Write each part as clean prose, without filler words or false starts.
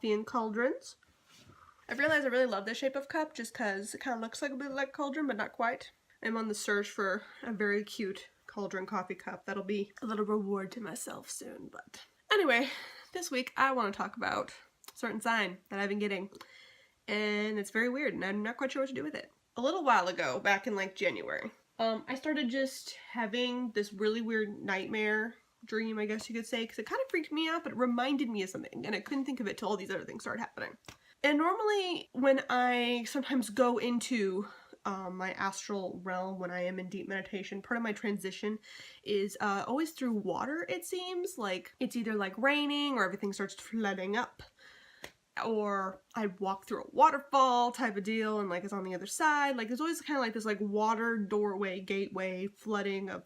coffee in Cauldrons. I've realized I really love this shape of cup just because it kind of looks like a bit like Cauldron, but not quite. I'm on the search for a very cute Cauldron coffee cup. That'll be a little reward to myself soon, but... Anyway, this week I want to talk about a certain sign that I've been getting, and it's very weird, and I'm not quite sure what to do with it. A little while ago, back in like January, I started just having this really weird nightmare dream, I guess you could say, because it kind of freaked me out, but it reminded me of something, and I couldn't think of it till all these other things started happening. And normally, when I sometimes go into my astral realm when I am in deep meditation, part of my transition is always through water, it seems. Like, it's either like raining or everything starts flooding up, or I walk through a waterfall type of deal and like it's on the other side. Like, there's always kind of like this like water doorway, gateway, flooding of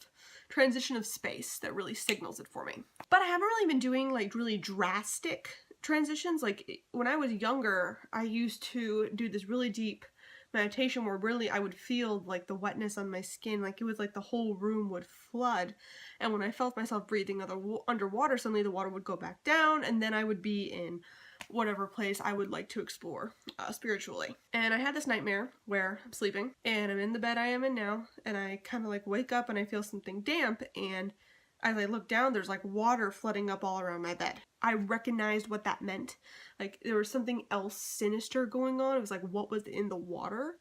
transition of space that really signals it for me. But I haven't really been doing like really drastic transitions. Like, when I was younger, I used to do this really deep meditation where really I would feel like the wetness on my skin, like it was like the whole room would flood, and when I felt myself breathing underwater, suddenly the water would go back down, and then I would be in whatever place I would like to explore spiritually. And I had this nightmare where I'm sleeping and I'm in the bed I am in now, and I kind of like wake up and I feel something damp, and as I look down, there's like water flooding up all around my bed. I recognized what that meant. Like, there was something else sinister going on. It was like, what was in the water?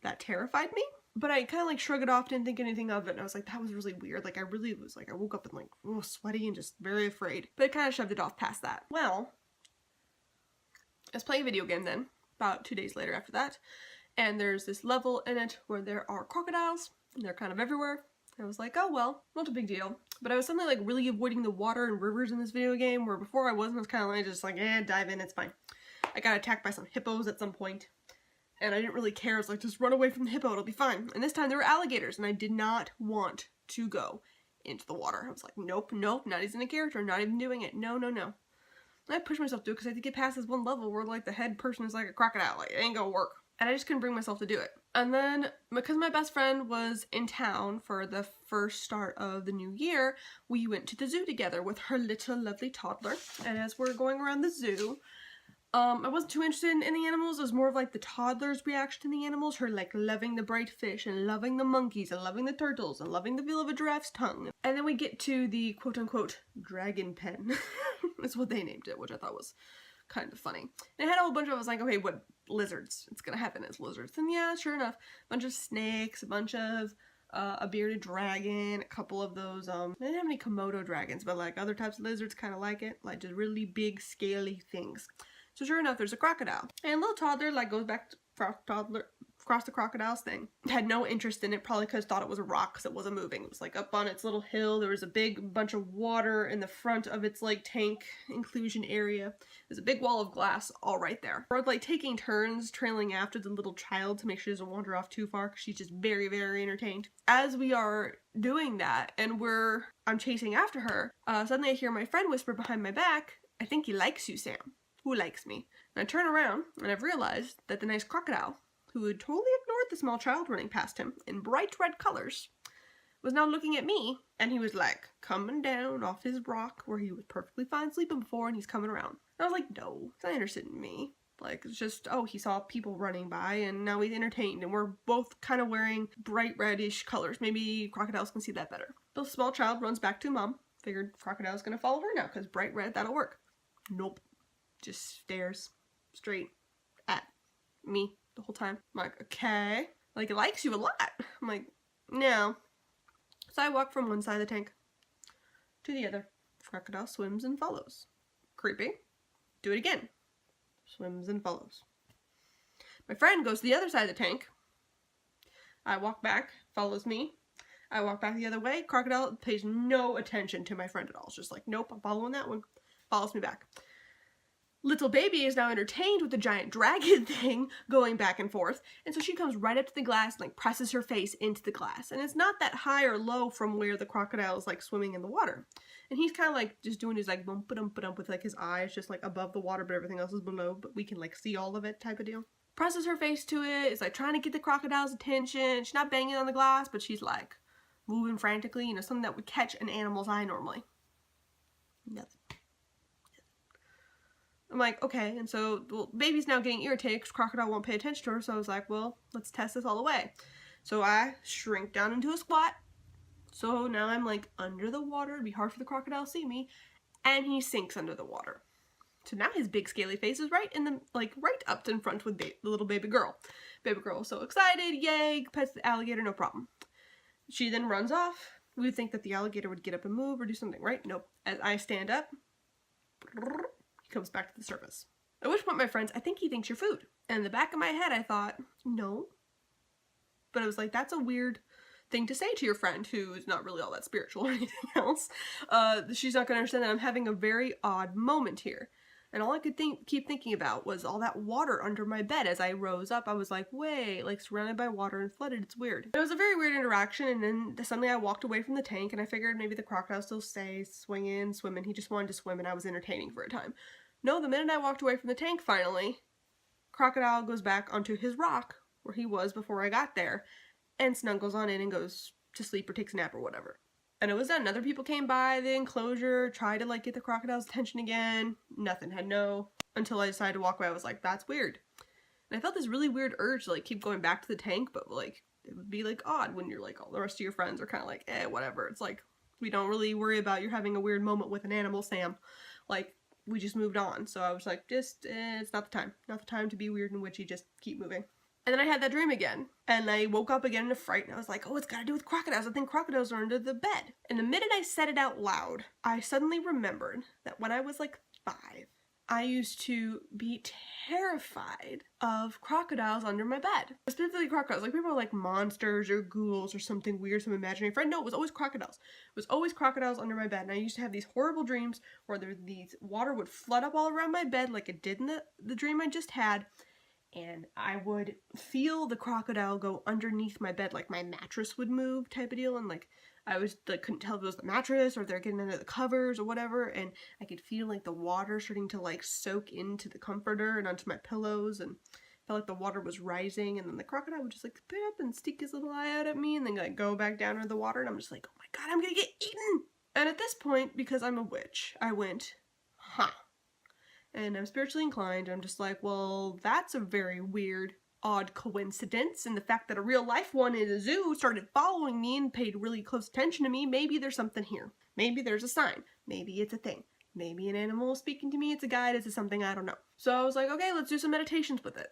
That terrified me. But I kind of like shrugged it off, didn't think anything of it, and I was like, that was really weird. Like, I really was like, I woke up and like, oh, sweaty and just very afraid. But I kind of shoved it off past that. Well, I was playing a video game then, about 2 days later after that, and there's this level in it where there are crocodiles, and they're kind of everywhere. I was like, oh well, not a big deal. But I was suddenly like really avoiding the water and rivers in this video game, where before I wasn't. I was kind of like, just like, dive in, it's fine. I got attacked by some hippos at some point, and I didn't really care. I was like, just run away from the hippo, it'll be fine. And this time there were alligators, and I did not want to go into the water. I was like, nope, nope, not even a character, not even doing it, no, no, no. And I pushed myself to it because I had to get past this one level where like the head person is like a crocodile, like it ain't gonna work. And I just couldn't bring myself to do it. And then, because my best friend was in town for the first start of the new year, we went to the zoo together with her little lovely toddler. And as we're going around the zoo, I wasn't too interested in the animals. It was more of like the toddler's reaction to the animals. Her like loving the bright fish and loving the monkeys and loving the turtles and loving the feel of a giraffe's tongue. And then we get to the quote-unquote dragon pen. That's what they named it, which I thought was kind of funny. And it had a whole bunch of, I was like, okay, what lizards? It's gonna happen as lizards. And yeah, sure enough, a bunch of snakes, a bunch of a bearded dragon, a couple of those, they didn't have any Komodo dragons, but like other types of lizards kind of like it, like just really big, scaly things. So sure enough, there's a crocodile. And little toddler like goes back to across the crocodile's thing. Had no interest in it, probably because thought it was a rock because it wasn't moving. It was like up on its little hill. There was a big bunch of water in the front of its like tank inclusion area. There's a big wall of glass all right there. We're like taking turns trailing after the little child to make sure she doesn't wander off too far because she's just very, very entertained. As we are doing that and I'm chasing after her, suddenly I hear my friend whisper behind my back, "I think he likes you, Sam." Who likes me? And I turn around and I've realized that the nice crocodile, who had totally ignored the small child running past him in bright red colors, was now looking at me, and he was like coming down off his rock where he was perfectly fine sleeping before, and he's coming around. And I was like, no, he's not interested in me. Like, it's just, oh, he saw people running by and now he's entertained, and we're both kind of wearing bright reddish colors. Maybe crocodiles can see that better. The small child runs back to mom. Figured crocodile's gonna follow her now because bright red, that'll work. Nope. Just stares straight at me the whole time. I'm like, okay. Like, it likes you a lot. I'm like, no. So I walk from one side of the tank to the other. Crocodile swims and follows. Creepy. Do it again. Swims and follows. My friend goes to the other side of the tank. I walk back, follows me. I walk back the other way. Crocodile pays no attention to my friend at all. It's just like, nope, I'm following that one. Follows me back. Little baby is now entertained with the giant dragon thing going back and forth, and so she comes right up to the glass and like presses her face into the glass, and it's not that high or low from where the crocodile is like swimming in the water, and he's kind of like just doing his like bump with like his eyes just like above the water, but everything else is below, but we can like see all of it type of deal. Presses her face to it, is like trying to get the crocodile's attention. She's not banging on the glass, but she's like moving frantically, you know, something that would catch an animal's eye normally. Nothing. I'm like, okay, and so, well, baby's now getting irritated because Crocodile won't pay attention to her, so I was like, well, let's test this all the way. So I shrink down into a squat, so now I'm like under the water, it'd be hard for the crocodile to see me, and he sinks under the water. So now his big scaly face is right in the, like, right up in front with the little baby girl. Baby girl is so excited, yay, pets the alligator, no problem. She then runs off. We would think that the alligator would get up and move or do something, right? Nope. As I stand up, he comes back to the surface. At which point my friends, I think he thinks you're food. And in the back of my head I thought, no. But I was like, that's a weird thing to say to your friend who is not really all that spiritual or anything else. She's not going to understand that I'm having a very odd moment here. And all I could keep thinking about was all that water under my bed. As I rose up, I was like, wait, like surrounded by water and flooded. It's weird. It was a very weird interaction, and then suddenly I walked away from the tank, and I figured maybe the crocodile still stays, swinging, swimming. He just wanted to swim, and I was entertaining for a time. No, the minute I walked away from the tank, finally, Crocodile goes back onto his rock, where he was before I got there, and snuggles on in and goes to sleep or takes a nap or whatever. And it was done. Other people came by the enclosure, tried to like get the crocodile's attention again. Nothing. Had no. Until I decided to walk away. I was like, that's weird. And I felt this really weird urge to like keep going back to the tank, but like it would be like odd when you're like all the rest of your friends are kind of like, whatever. It's like we don't really worry about you having a weird moment with an animal, Sam. Like we just moved on. So I was like, just it's not the time. Not the time to be weird and witchy. Just keep moving. And then I had that dream again, and I woke up again in a fright, and I was like, oh, it's got to do with crocodiles. I think crocodiles are under the bed. And the minute I said it out loud, I suddenly remembered that when I was like 5, I used to be terrified of crocodiles under my bed. Specifically crocodiles. Like people are like monsters or ghouls or something weird, some imaginary friend. No, it was always crocodiles. It was always crocodiles under my bed, and I used to have these horrible dreams where these water would flood up all around my bed like it did in the dream I just had. And I would feel the crocodile go underneath my bed, like my mattress would move type of deal. And like, I was like, couldn't tell if it was the mattress or they're getting under the covers or whatever. And I could feel like the water starting to like soak into the comforter and onto my pillows, and felt like the water was rising. And then the crocodile would just like spit up and stick his little eye out at me and then like go back down into the water. And I'm just like, oh my God, I'm gonna get eaten. And at this point, because I'm a witch, I went, huh. And I'm spiritually inclined, I'm just like, well, that's a very weird, odd coincidence. And the fact that a real life one in a zoo started following me and paid really close attention to me, maybe there's something here. Maybe there's a sign. Maybe it's a thing. Maybe an animal is speaking to me, it's a guide, it's something, I don't know. So I was like, okay, let's do some meditations with it.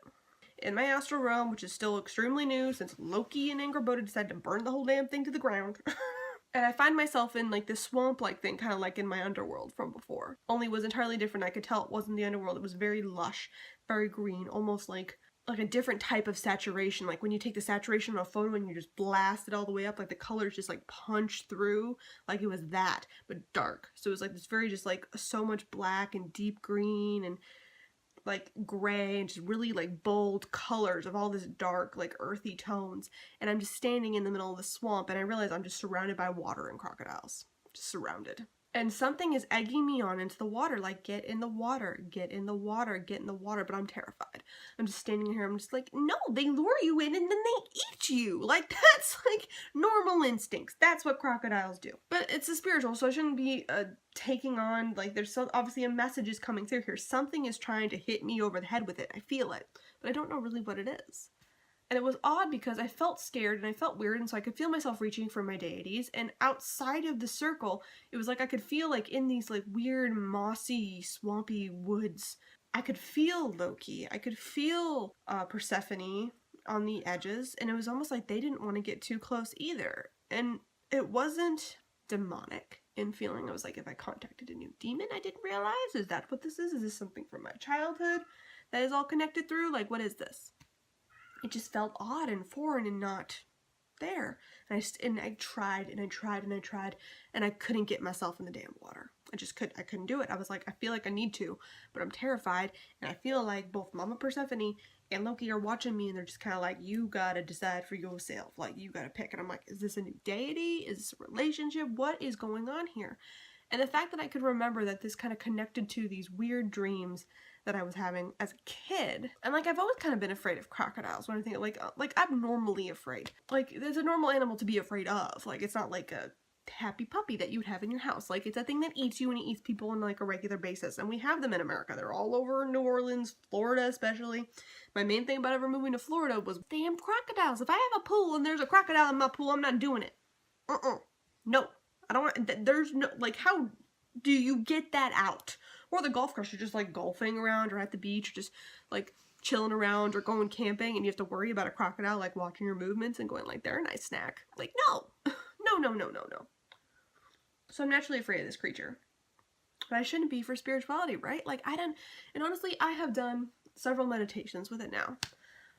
In my astral realm, which is still extremely new since Loki and Angrboda decided to burn the whole damn thing to the ground. And I find myself in like this swamp-like thing, kind of like in my underworld from before. Only was entirely different. I could tell it wasn't the underworld. It was very lush, very green, almost like a different type of saturation. Like when you take the saturation on a photo and you just blast it all the way up, like the colors just like punch through, like it was that, but dark. So it was like this very just like so much black and deep green and like gray and just really like bold colors of all this dark like earthy tones, and I'm just standing in the middle of the swamp and I realize I'm just surrounded by water and crocodiles, just surrounded, and something is egging me on into the water, like get in the water, get in the water, get in the water. But I'm terrified. I'm just standing here, I'm just like, no, they lure you in and then they eat you. Like that's like normal instincts. That's what crocodiles do. But it's a spiritual, so I shouldn't be taking on, like there's obviously a message is coming through here. Something is trying to hit me over the head with it. I feel it, but I don't know really what it is. And it was odd because I felt scared and I felt weird, and so I could feel myself reaching for my deities, and outside of the circle it was like I could feel like in these like weird mossy swampy woods I could feel Loki, I could feel Persephone on the edges, and it was almost like they didn't want to get too close either. And it wasn't demonic in feeling. I was like, if I contacted a new demon I didn't realize, is that what this is this something from my childhood that is all connected through? Like what is this? It just felt odd and foreign and not there. And I tried and I tried and I tried, and I couldn't get myself in the damn water. I couldn't do it. I was like, I feel like I need to, but I'm terrified, and I feel like both Mama Persephone and Loki are watching me, and they're just kind of like, you gotta decide for yourself. Like, you gotta pick. And I'm like, is this a new deity? Is this a relationship? What is going on here? And the fact that I could remember that this kind of connected to these weird dreams that I was having as a kid. And like, I've always kind of been afraid of crocodiles when I think like abnormally afraid. Like, there's a normal animal to be afraid of. Like, it's not like a happy puppy that you'd have in your house. Like, it's a thing that eats you and it eats people on like a regular basis. And we have them in America. They're all over New Orleans, Florida especially. My main thing about ever moving to Florida was damn crocodiles. If I have a pool and there's a crocodile in my pool, I'm not doing it. No. I don't want, there's no, like, how do you get that out? Or the golf course, you're just like golfing around or at the beach, or just like chilling around or going camping, and you have to worry about a crocodile like watching your movements and going like, they're a nice snack. Like, no. No. So I'm naturally afraid of this creature. But I shouldn't be for spirituality, right? Like, and honestly, I have done several meditations with it now.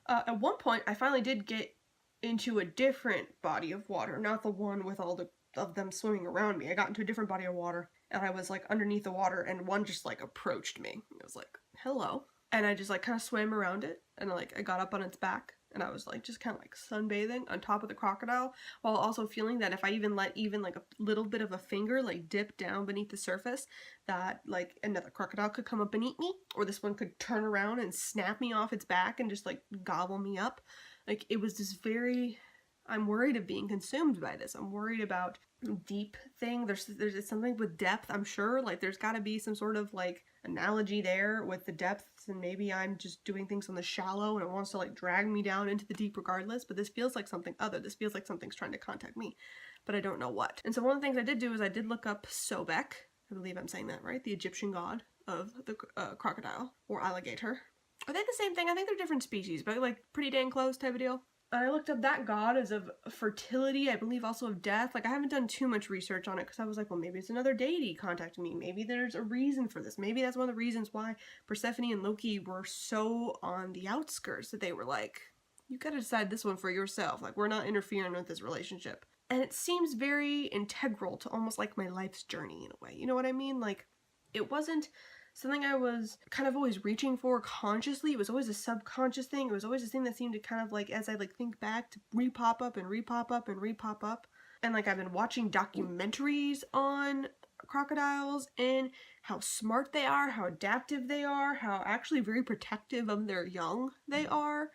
At one point, I finally did get into a different body of water, not the one with all of them swimming around me. I got into a different body of water, and I was like underneath the water, and one just like approached me. It was like, hello. And I just like kind of swam around it, and like I got up on its back, and I was like just kind of like sunbathing on top of the crocodile, while also feeling that if I even let like a little bit of a finger like dip down beneath the surface, that like another crocodile could come up and eat me, or this one could turn around and snap me off its back and just like gobble me up. Like, it was this very, I'm worried of being consumed by this. I'm worried about deep thing. There's something with depth, I'm sure. Like, there's got to be some sort of like analogy there with the depths, and maybe I'm just doing things on the shallow and it wants to like drag me down into the deep regardless. But this feels like something other. This feels like something's trying to contact me, but I don't know what. And so one of the things I did do is I did look up Sobek. I believe I'm saying that right, the Egyptian god of the crocodile or alligator. Are they the same thing? I think they're different species, but like pretty dang close type of deal. And I looked up that god as of fertility, I believe also of death. Like, I haven't done too much research on it because I was like, well, maybe it's another deity contacting me. Maybe there's a reason for this. Maybe that's one of the reasons why Persephone and Loki were so on the outskirts, that they were like, you gotta decide this one for yourself. Like, we're not interfering with this relationship. And it seems very integral to almost like my life's journey in a way. You know what I mean? Like, it wasn't something I was kind of always reaching for consciously. It was always a subconscious thing. It was always a thing that seemed to kind of like, as I like think back, to re-pop up and re-pop up and re-pop up. And like, I've been watching documentaries on crocodiles and how smart they are, how adaptive they are, how actually very protective of their young they are,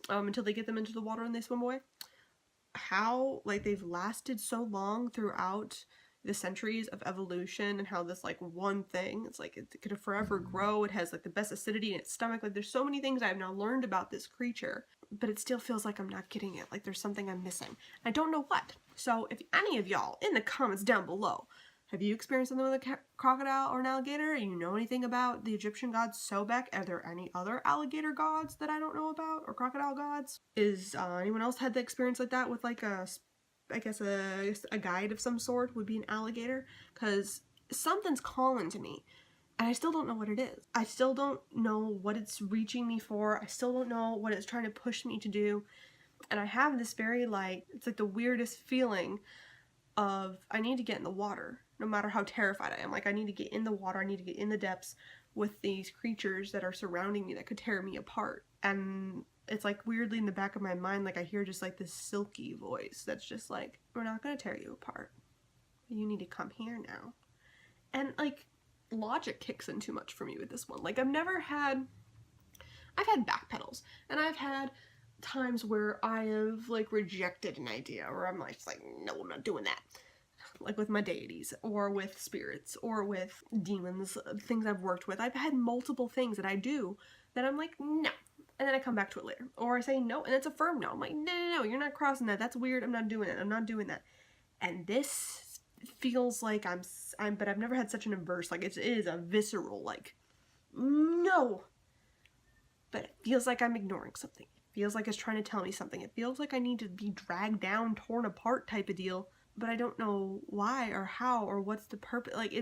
until they get them into the water and they swim away. How like they've lasted so long throughout the centuries of evolution, and how this like one thing, it's like it could forever grow. It has like the best acidity in its stomach. Like, there's so many things I've now learned about this creature, but it still feels like I'm not getting it. Like, there's something I'm missing. I don't know what. So if any of y'all in the comments down below, have you experienced something with a crocodile or an alligator? You know anything about the Egyptian god Sobek? Are there any other alligator gods that I don't know about, or crocodile gods? Is anyone else had the experience like that with like I guess a guide of some sort would be an alligator? Because something's calling to me, and I still don't know what it is. I still don't know what it's reaching me for. I still don't know what it's trying to push me to do. And I have this very like, it's like the weirdest feeling of, I need to get in the water, no matter how terrified I am. Like, I need to get in the water, I need to get in the depths with these creatures that are surrounding me that could tear me apart. And it's like weirdly in the back of my mind, like I hear just like this silky voice that's just like, we're not gonna tear you apart. You need to come here now. And like, logic kicks in too much for me with this one. Like, I've had backpedals, and I've had times where I have like rejected an idea, or I'm like, no, I'm not doing that. Like with my deities, or with spirits, or with demons, things I've worked with. I've had multiple things that I do that I'm like, no. And then I come back to it later. Or I say no, and it's a firm no. I'm like, no, you're not crossing that. That's weird. I'm not doing it. I'm not doing that. And this feels like but I've never had such an inverse, like it is a visceral, like, no. But it feels like I'm ignoring something. It feels like it's trying to tell me something. It feels like I need to be dragged down, torn apart type of deal. But I don't know why or how or what's the purpose. Like,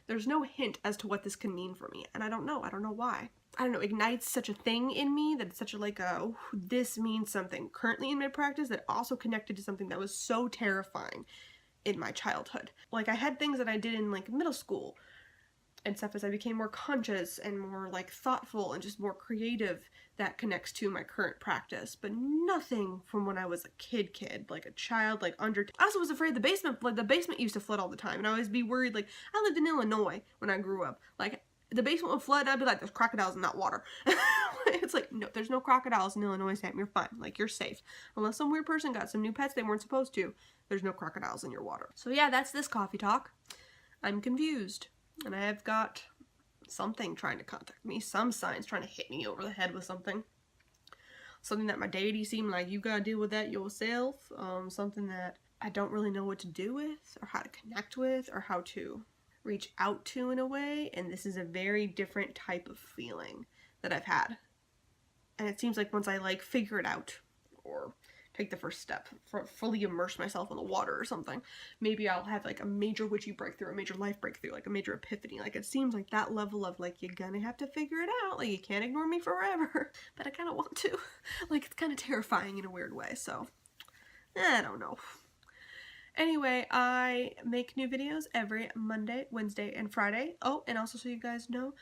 there's no hint as to what this can mean for me. And I don't know why. I don't know, ignites such a thing in me that it's such a like this means something currently in my practice that also connected to something that was so terrifying in my childhood. Like, I had things that I did in like middle school and stuff as I became more conscious and more like thoughtful and just more creative that connects to my current practice, but nothing from when I was a kid, like a child, like under. I also was afraid the basement, like the basement used to flood all the time, and I always be worried. Like, I lived in Illinois when I grew up. Like, the basement would flood, and I'd be like, there's crocodiles in that water. It's like, no, there's no crocodiles in Illinois, Sam. You're fine. Like, you're safe. Unless some weird person got some new pets they weren't supposed to, there's no crocodiles in your water. So yeah, that's this coffee talk. I'm confused. And I have got something trying to contact me. Some signs trying to hit me over the head with something. Something that my deity seemed like, you gotta deal with that yourself. Something that I don't really know what to do with, or how to connect with, or how to reach out to in a way. And this is a very different type of feeling that I've had. And it seems like once I like figure it out, or take the first step, fully immerse myself in the water or something, maybe I'll have like a major witchy breakthrough, a major life breakthrough, like a major epiphany. Like, it seems like that level of like, you're gonna have to figure it out, like you can't ignore me forever, but I kind of want to. Like, it's kind of terrifying in a weird way, so I don't know. Anyway, I make new videos every Monday, Wednesday, and Friday. Oh, and also so you guys know,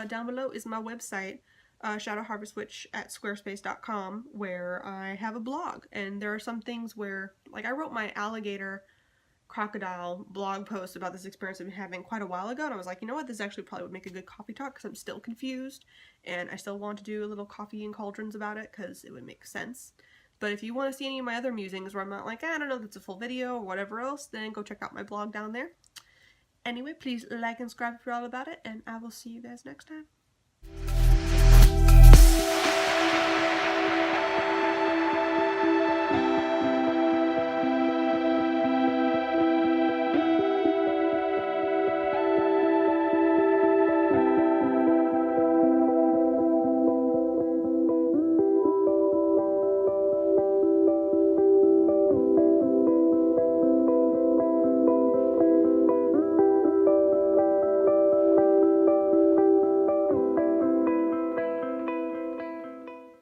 down below is my website, shadowharvestwitch@squarespace.com, where I have a blog. And there are some things where, like, I wrote my alligator crocodile blog post about this experience I've been having quite a while ago, and I was like, you know what, this actually probably would make a good coffee talk, because I'm still confused, and I still want to do a little coffee and cauldrons about it, because it would make sense. But if you want to see any of my other musings where I'm not like, I don't know if it's a full video or whatever else, then go check out my blog down there. Anyway, please like and subscribe if you're all about it, and I will see you guys next time.